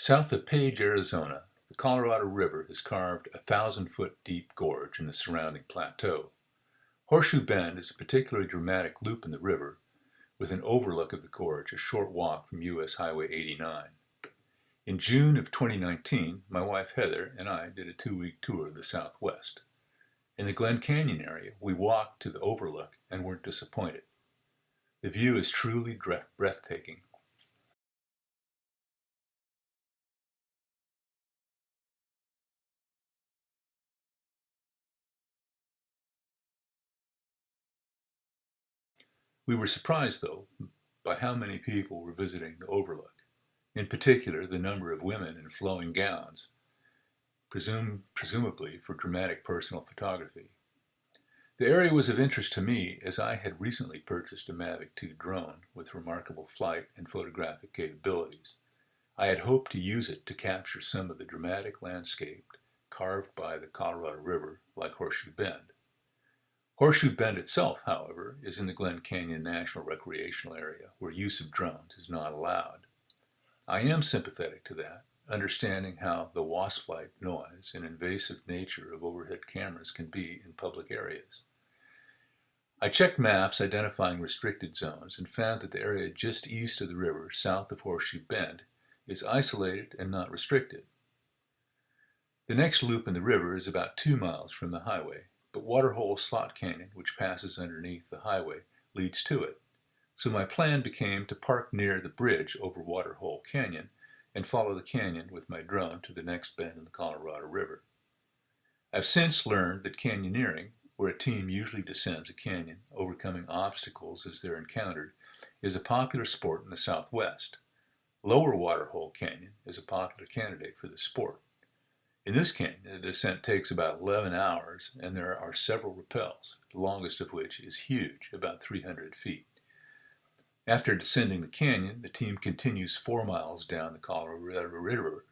South of Page, Arizona, the Colorado River has carved a 1,000-foot deep gorge in the surrounding plateau. Horseshoe Bend is a particularly dramatic loop in the river, with an overlook of the gorge a short walk from U.S. Highway 89. In June of 2019, my wife Heather and I did a 2-week tour of the Southwest. In the Glen Canyon area, we walked to the overlook and weren't disappointed. The view is truly breathtaking. We were surprised, though, by how many people were visiting the overlook. In particular, the number of women in flowing gowns, presumably for dramatic personal photography. The area was of interest to me as I had recently purchased a Mavic 2 drone with remarkable flight and photographic capabilities. I had hoped to use it to capture some of the dramatic landscape carved by the Colorado River, like Horseshoe Bend. Horseshoe Bend itself, however, is in the Glen Canyon National Recreational Area, where use of drones is not allowed. I am sympathetic to that, understanding how the wasp-like noise and invasive nature of overhead cameras can be in public areas. I checked maps identifying restricted zones and found that the area just east of the river, south of Horseshoe Bend, is isolated and not restricted. The next loop in the river is about 2 miles from the highway, but Waterholes Canyon, which passes underneath the highway, leads to it. So my plan became to park near the bridge over Waterhole Canyon and follow the canyon with my drone to the next bend in the Colorado River. I've since learned that canyoneering, where a team usually descends a canyon, overcoming obstacles as they're encountered, is a popular sport in the Southwest. Lower Waterhole Canyon is a popular candidate for the sport. In this canyon, the descent takes about 11 hours, and there are several rappels, the longest of which is huge, about 300 feet. After descending the canyon, the team continues 4 miles down the Colorado River,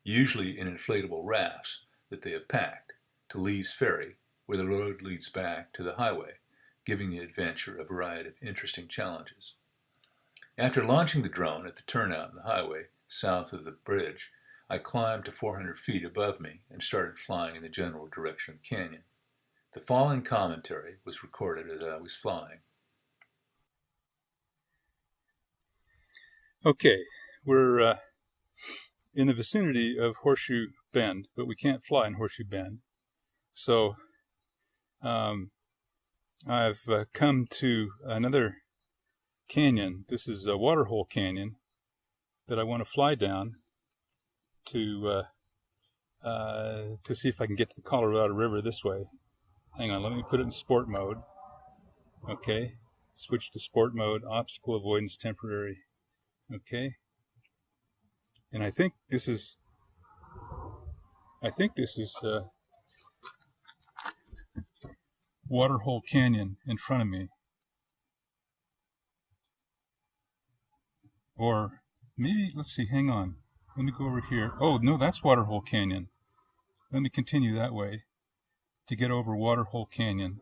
usually in inflatable rafts that they have packed, to Lee's Ferry, where the road leads back to the highway, giving the adventure a variety of interesting challenges. After launching the drone at the turnout in the highway, south of the bridge, I climbed to 400 feet above me and started flying in the general direction of the canyon. The following commentary was recorded as I was flying. Okay, we're in the vicinity of Horseshoe Bend, but we can't fly in Horseshoe Bend. So I've come to another canyon. This is a Waterhole Canyon that I want to fly down to see if I can get to the Colorado River this way. Hang on, let me put it in sport mode. Okay, switch to sport mode, obstacle avoidance temporary. Okay, and I think this is Waterhole Canyon in front of me, or maybe, let's see, hang on, let me go over here. Oh no, that's Waterhole Canyon. Let me continue that way to get over Waterhole Canyon.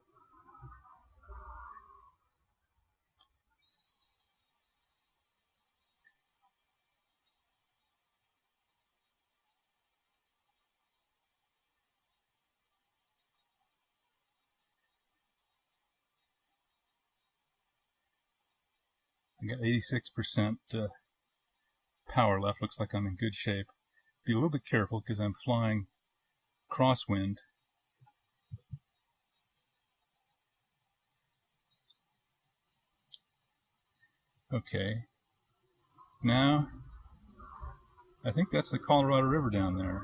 I got 86% power left. Looks like I'm in good shape. Be a little bit careful because I'm flying crosswind. Okay. Now, I think that's the Colorado River down there.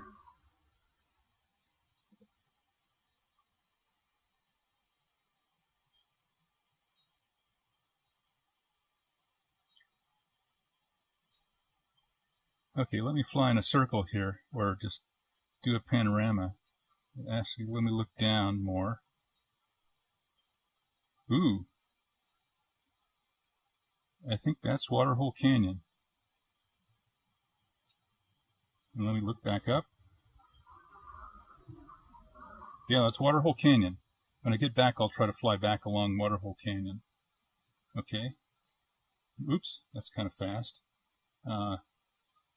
Okay, let me fly in a circle here, or just do a panorama. Actually, let me look down more. Ooh. I think that's Waterhole Canyon. And let me look back up. Yeah, that's Waterhole Canyon. When I get back, I'll try to fly back along Waterhole Canyon. Okay. Oops, that's kind of fast.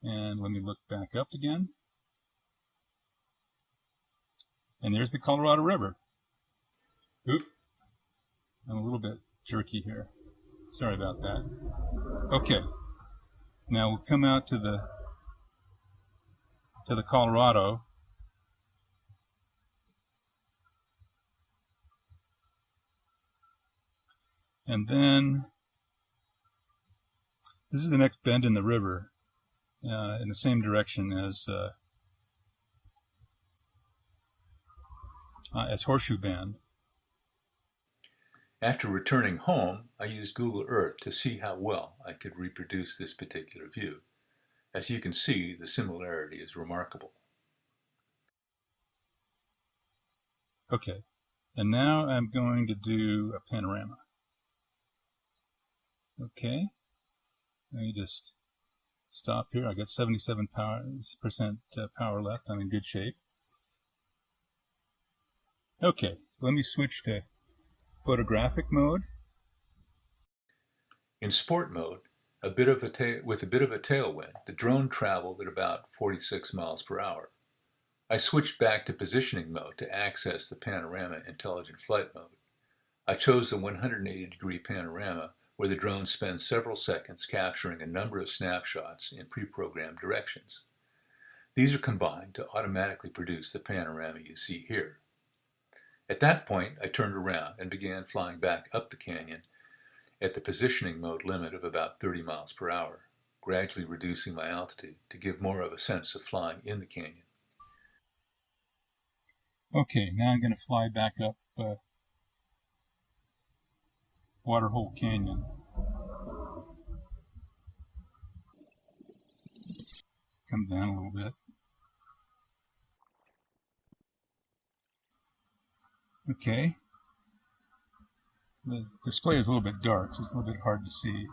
And let me look back up again. And there's the Colorado River. Oop, I'm a little bit jerky here. Sorry about that. Okay, now we'll come out to the Colorado. And then this is the next bend in the river, in the same direction as Horseshoe Bend. After returning home, I used Google Earth to see how well I could reproduce this particular view. As you can see, the similarity is remarkable. Okay, and now I'm going to do a panorama. Okay, let me just stop here. I got 77% power left. I'm in good shape. Okay, let me switch to photographic mode. In sport mode, with a bit of a tailwind, the drone traveled at about 46 miles per hour. I switched back to positioning mode to access the panorama intelligent flight mode. I chose the 180-degree panorama, where the drone spends several seconds capturing a number of snapshots in pre-programmed directions. These are combined to automatically produce the panorama you see here. At that point, I turned around and began flying back up the canyon at the positioning mode limit of about 30 miles per hour, gradually reducing my altitude to give more of a sense of flying in the canyon. Okay, now I'm going to fly back up Waterhole Canyon. Come down a little bit. Okay. The display is a little bit dark, so it's a little bit hard to see.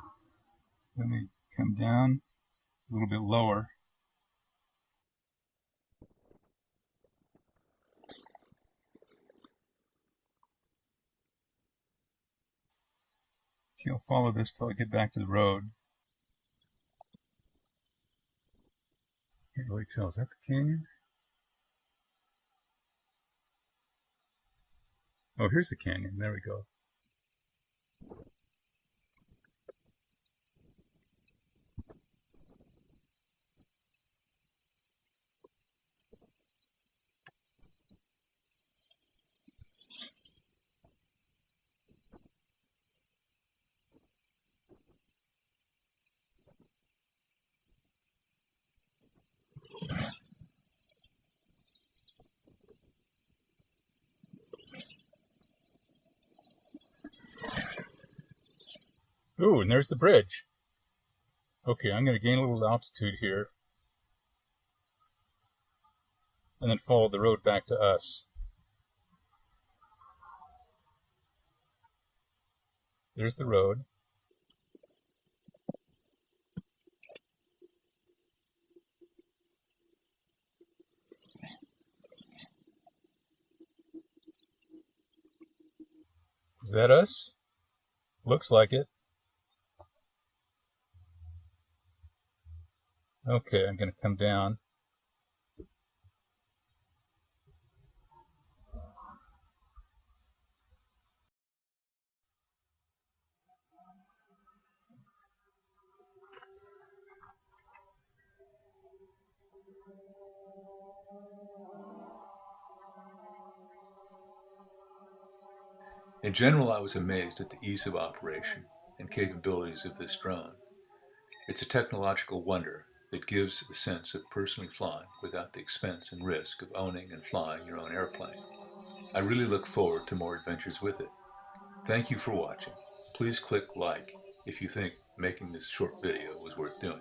Let me come down a little bit lower. Okay, I'll follow this till I get back to the road. Can't really tell. Is that the canyon? Oh, here's the canyon. There we go. Ooh, and there's the bridge. Okay, I'm going to gain a little altitude here and then follow the road back to us. There's the road. Is that us? Looks like it. Okay, I'm going to come down. In general, I was amazed at the ease of operation and capabilities of this drone. It's a technological wonder that gives the sense of personally flying without the expense and risk of owning and flying your own airplane. I really look forward to more adventures with it. Thank you for watching. Please click like if you think making this short video was worth doing.